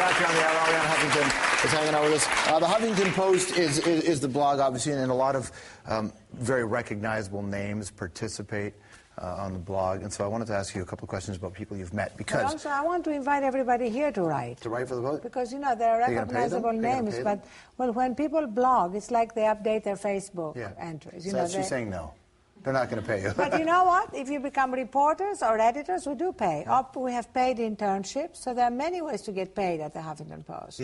back here on the hour. Arianna Huffington is hanging out with us. The Huffington Post is the blog, obviously, and a lot of very recognizable names participate on the blog. And so I wanted to ask you a couple of questions about people you've met, because... But also, I want to invite everybody here to write. To write for the vote? Because, you know, there are recognizable names, but, well, when people blog, it's like they update their Facebook entries. So that's you saying no. They're not going to pay you. But you know what? If you become reporters or editors, we do pay. We have paid internships, so there are many ways to get paid at the Huffington Post.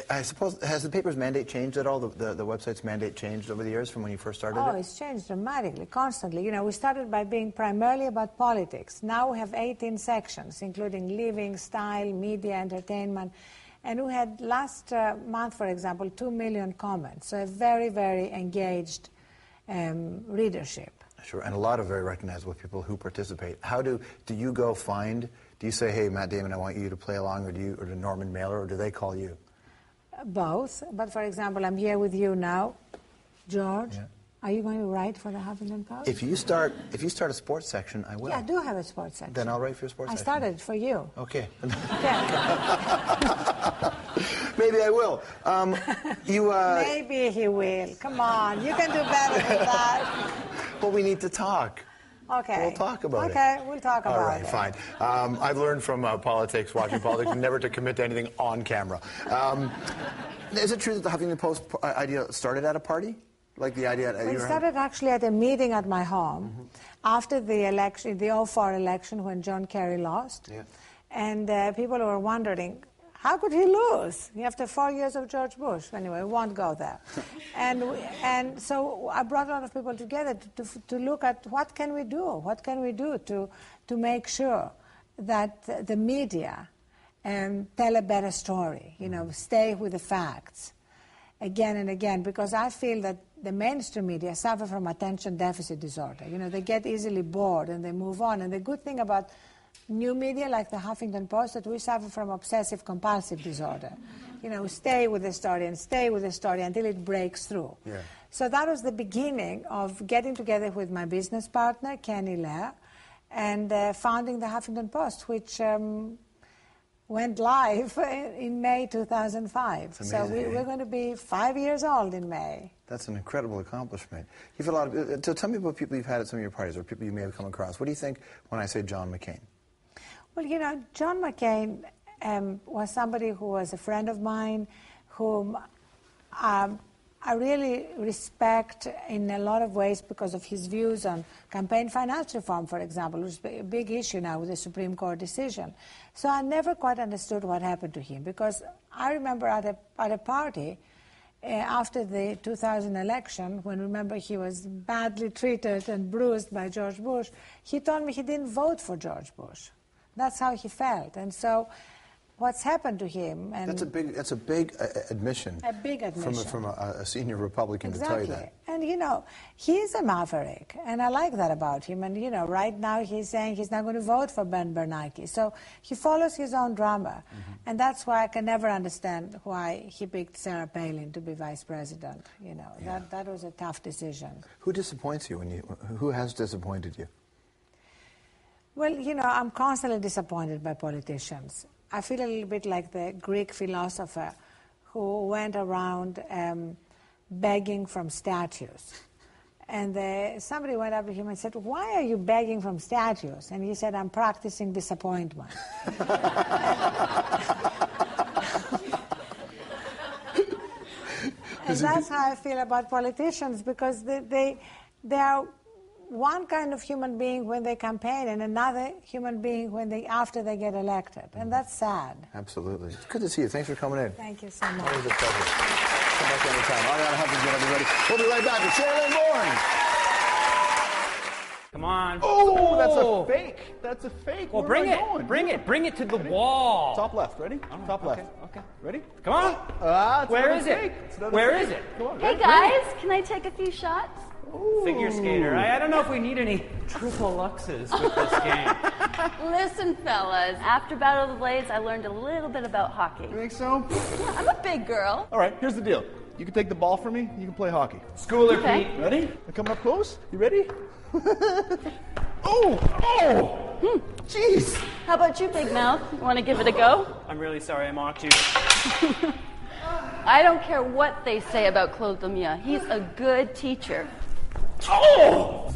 I suppose, has the paper's mandate changed at all? The website's mandate changed over the years from when you first started it? Oh, it's changed dramatically, constantly. You know, we started by being primarily about politics. Now we have 18 sections, including living, style, media, entertainment. And we had last month, for example, 2 million comments. So a very, very engaged readership. Sure, and a lot of very recognizable people who participate. How do you go find, do you say, hey, Matt Damon, I want you to play along, or to Norman Mailer, or do they call you? Both, but for example, I'm here with you now. George, are you going to write for the Huffington Post? If you start a sports section, I will. Yeah, I do have a sports section. Then I'll write for your sports section. I started it for you. Okay. Okay. Maybe I will. Maybe he will. Come on, you can do better than that. Well, we need to talk. Okay. We'll talk about it. Okay, we'll talk about it. All right, fine. I've learned from watching politics, never to commit to anything on camera. Is it true that the Huffington Post idea started at a party? Like the idea at It started actually at a meeting at my home after the election, the 2004 election when John Kerry lost. Yeah. And people were wondering, how could he lose after 4 years of George Bush? Anyway, we won't go there. and so I brought a lot of people together to look at what can we do? What can we do to make sure that the media tell a better story, you know, stay with the facts again and again, because I feel that the mainstream media suffer from attention deficit disorder. You know, they get easily bored and they move on. And the good thing about new media like the Huffington Post, that we suffer from obsessive-compulsive disorder. You know, stay with the story and stay with the story until it breaks through. Yeah. So that was the beginning of getting together with my business partner, Kenny Lair, and founding the Huffington Post, which went live in May 2005. So we're going to be 5 years old in May. That's an incredible accomplishment. You've had a lot of... So tell me about people you've had at some of your parties, or people you may have come across. What do you think when I say John McCain? Well, you know, John McCain was somebody who was a friend of mine, whom I really respect in a lot of ways because of his views on campaign finance reform, for example, which is a big issue now with the Supreme Court decision. So I never quite understood what happened to him, because I remember at a party after the 2000 election, when, remember, he was badly treated and bruised by George Bush, he told me he didn't vote for George Bush. That's how he felt. And so what's happened to him... And that's a big admission. A big admission. From a senior Republican to tell you that. And, you know, he's a maverick, and I like that about him. And, you know, right now he's saying he's not going to vote for Ben Bernanke. So he follows his own drama. And that's why I can never understand why he picked Sarah Palin to be vice president. You know, that was a tough decision. Who disappoints you who has disappointed you? Well, you know, I'm constantly disappointed by politicians. I feel a little bit like the Greek philosopher who went around begging from statues. And somebody went up to him and said, "Why are you begging from statues?" And he said, "I'm practicing disappointment." And that's how I feel about politicians, because they are one kind of human being when they campaign and another human being after they get elected. And that's sad. Absolutely. It's good to see you. Thanks for coming in. Thank you so much. Always a pleasure. Come back anytime. Arianna Huffington, everybody. We'll be right back with Shirley Bourne. Come on. Oh, that's a fake. That's a fake. Well, bring it. Bring it to the wall. Top left. Ready? Top left. Okay. Ready? Come on. Where is it? Where is it? Come on. Hey, guys. Can I take a few shots? Ooh. Figure skater. I don't know if we need any triple luxes with this game. Listen, fellas. After Battle of the Blades, I learned a little bit about hockey. You think so? Yeah, I'm a big girl. All right, here's the deal. You can take the ball from me. You can play hockey. Schooler Okay. Pete. Ready? I'm coming up close. You ready? Oh! Jeez! How about you, Big Mouth? You want to give it a go? I'm really sorry I mocked you. I don't care what they say about Claude Lemire. He's a good teacher. Oh!